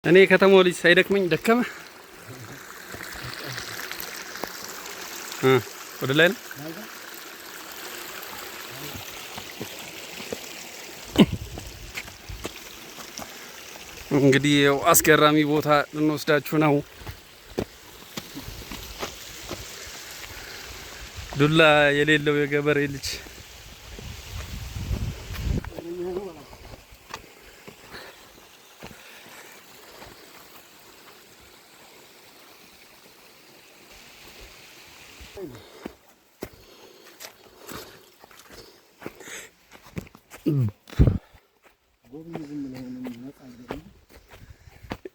እኔ ከተማው ልጅ ሳይደክመኝ ደከመ። ወደ ላይ ነው እንግዲህ ያው አስገራሚ ቦታ ልንወስዳችሁ ነው። ዱላ የሌለው የገበሬ ልጅ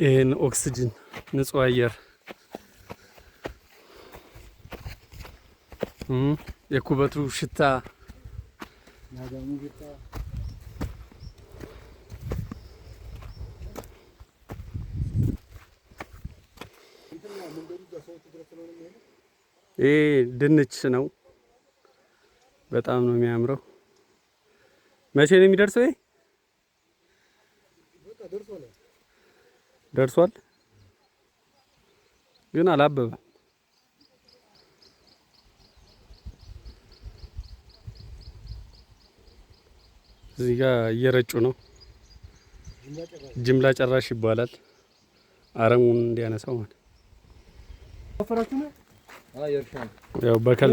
ይሄን ኦክሲጅን ንጹህ አየር የኩበቱ ሽታ ይሄ ድንች ነው። በጣም ነው የሚያምረው። መቼ ነው የሚደርሰው? ይሄ ደርሷል ግን አላበበም። እዚህ ጋር እየረጩ ነው። ጅምላ ጨራሽ ይባላል። አረሙን እንዲያነሳው ማለት ያው በከል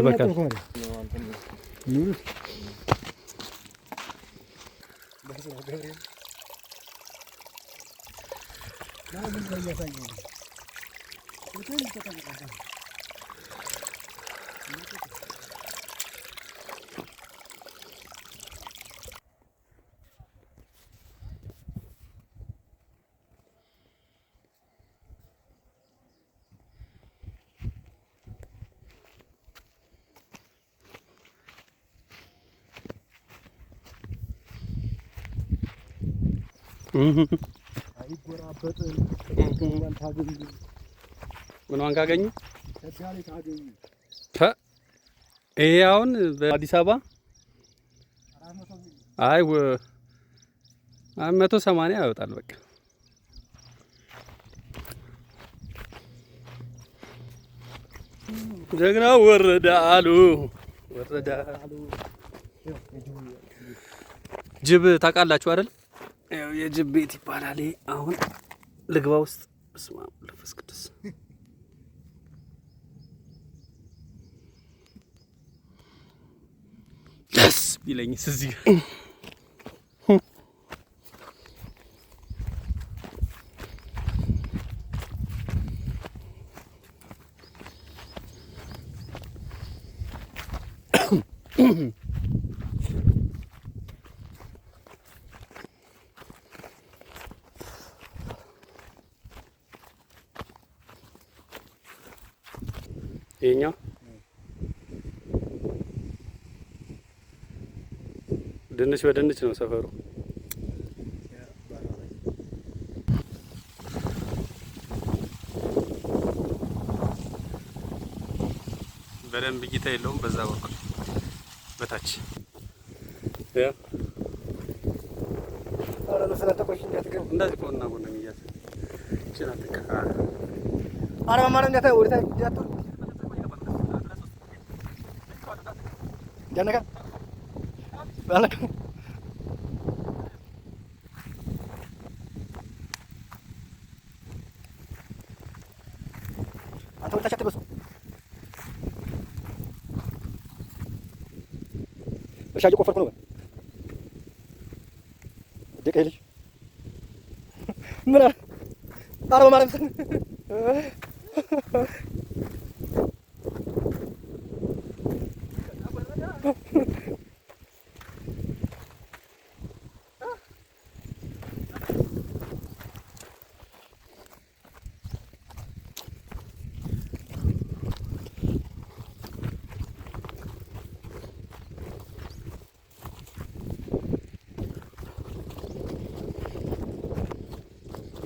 ምን ዋን ካገኙ ይሄ አሁን በአዲስ አበባ አይ 180 ያወጣል። በቃ ጀግናው ወረደ አሉ። ጅብ ታውቃላችሁ አይደል? ያው የጅብ ቤት ይባላል። አሁን ልግባ ውስጥ በስመ አብ ወመንፈስ ቅዱስ ደስ ቢለኝስ እዚህ ይሄኛው ድንች በድንች ነው ሰፈሩ። በደንብ እይታ የለውም። በዛ በኩል በታች ያ አረ ለሰላተቆሽ እንዲያትገብ እንደዚህ ቆና ቆና ይያዝ ይችላል። ተካ አረ ማማራ እንዲያታ ወርታ እንዲያቱ ጃነካ ባለከ አንተ ወጣ ቻተ በሱ በሻጅ ቆፈርኩ ነው ደቀይልሽ ምን አረ ማማራ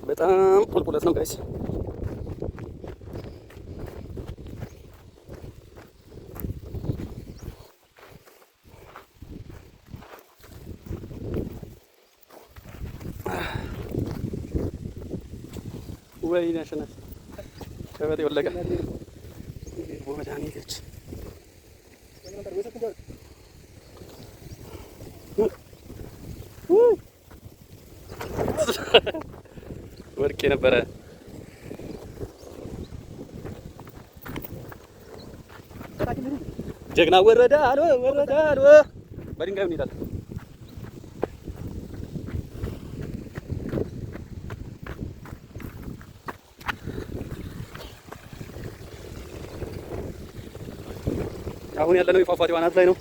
በጣም ቁልቁለት ነው ጋይስ። ወይኔ አሸናፊ ከበቴ ወለቀ ወመድኃኒቶች ወርቄ ነበረ። ጀግና ወረደ አሎ ወረደ አሎ በድንጋይ እንሄዳለን። አሁን ያለነው የፏፏቴው አናት ላይ ነው።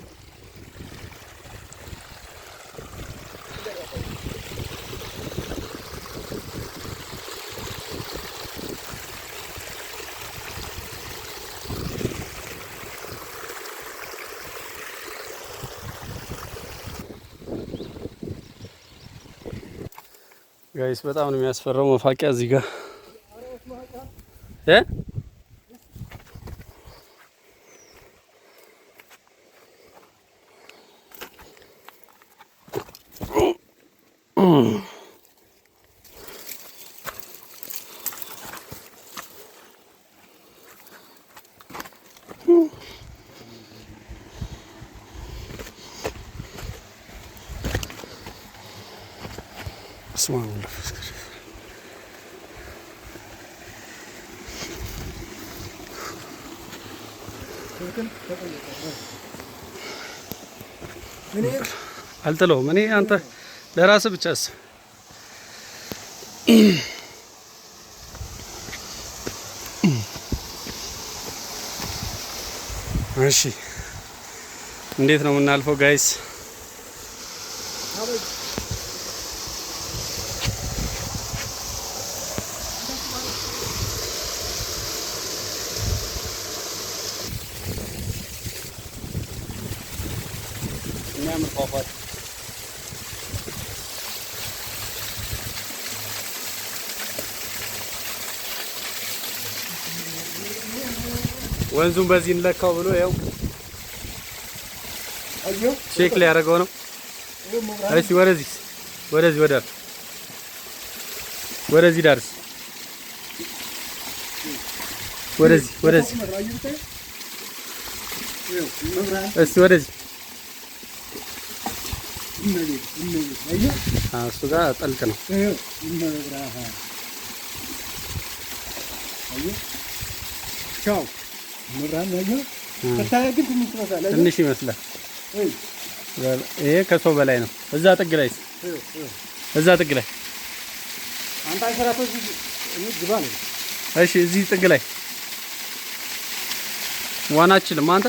ጋይስ በጣም ነው የሚያስፈራው መፋቂያ እዚህ ጋር አልጥለውም። እኔ አንተ ለራስህ ብቻ አስብ። እሺ እንዴት ነው የምናልፈው ጋይስ? የሚያምር ፏፏቴ ወንዙን በዚህ እንለካው ብሎ ያው ቼክ ላይ ያደረገው ነው። እሺ ወደዚህ ወደዚህ ዳርስ ወደዚህ እሱ ወደዚህ እሱ ጋር ጠልቅ ነው። ትንሽ ይመስላል። ይሄ ከሰው በላይ ነው። እዛ ጥግ ላይ እሺ፣ እዚህ ጥግ ላይ ዋና አችልም አንተ።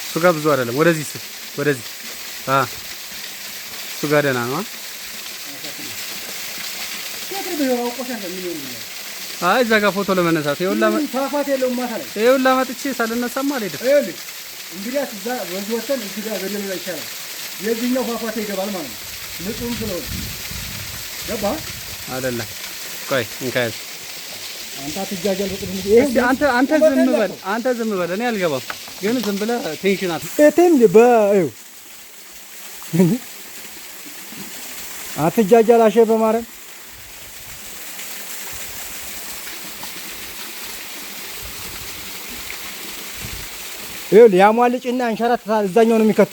እሱ ጋር ብዙ አይደለም። ወደዚህ እሱ ጋር ደህና ነው። አይ እዛ ጋር ፎቶ ለመነሳት ይኸውላ መጥቼ ሳልነሳማ አልሄድም። እንግዲህ እዛ ወንዝ ወተን እዚህ ጋር ገደል ላይ ይቻላል። የዚህኛው ፏፏቴ ይገባል ማለት ነው። ንጹህ ስለሆነ ገባ አይደለም። ቆይ እንካያዝ አንተ አትጃጃል። አንተ ዝም በል እኔ አልገባም። ግን ዝም ብለህ ቴንሽን አትጃጃል። አሸ በማረም ይኸውልህ ያሟልጭና አንሸራትታል። እዛኛው ነው የሚከት።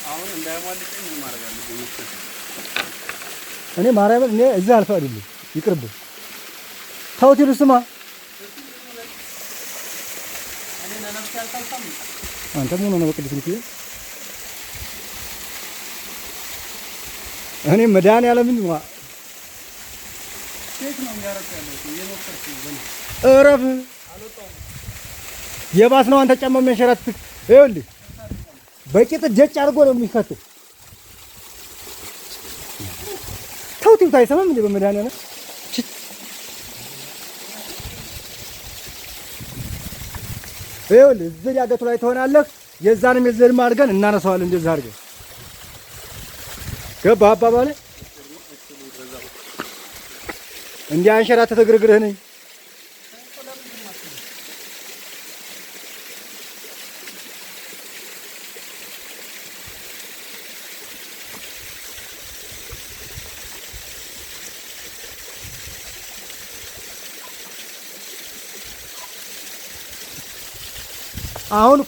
አሁን እንዳያሟልጭኝ ምን ማድረግ አለብኝ? እኔ ማርያምን እኔ እዚህ አልፈቅድልኝ። ይቅርብህ። ተውት ይሉ ስማ አንተ ምን ሆነ በቅድስ ልክ እኔ መድኃኒዓለምን እረፍ። የባስ ነው አንተ ጫማ የሚያንሸራትት። ይኸውልህ በቂጥ ደጭ አድርጎ ነው የሚከትህ። ተውት ይሉት አይሰማም እንዴ በመድኃኒዓለም። ይኸውልህ እዚህ ያገቱ ላይ ትሆናለህ። የዛንም የዘልማ አድርገን እናነሳዋለን። እንደዛ አድርገን ገባህ አባባሌ? እንዲህ አንሸራተተ ግርግርህ ነኝ። አሁን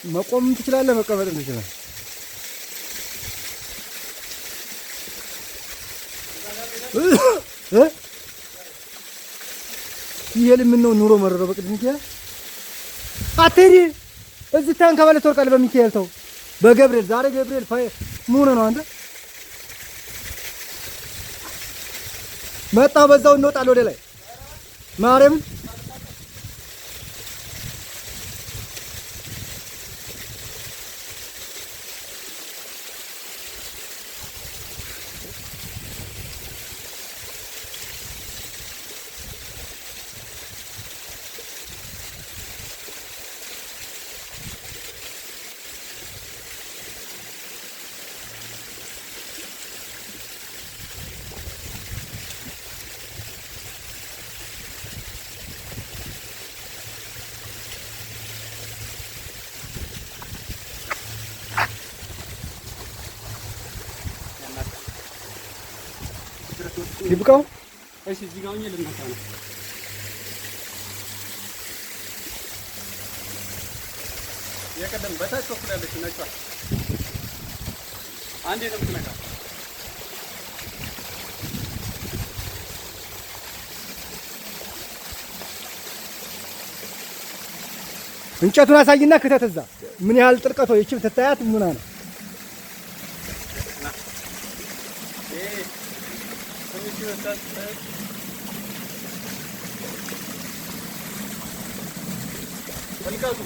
መቆም ትችላለህ፣ መቀመጥ ትችላለህ። ይሄ ምን ነው ኑሮ መረረ በቅድም ሚካኤል አትሄድ እዚህ ታንከባለ ተወርቃለህ። በሚካኤል ተው በገብርኤል ዛሬ ገብርኤል ምን ነው አንተ መጣ በዛው እንወጣለን ወደ ላይ ማርያም ይብቃው። እሺ እዚህ ጋር ሆኜ ልነሳ ነው። የቀደም በታች በኩል ያለች ነጯ አንዴ ነው የምትነካ። እንጨቱን አሳይና ክተት እዛ ምን ያህል ጥልቀቶ ይችል ትታያት ምን ነው Welcome.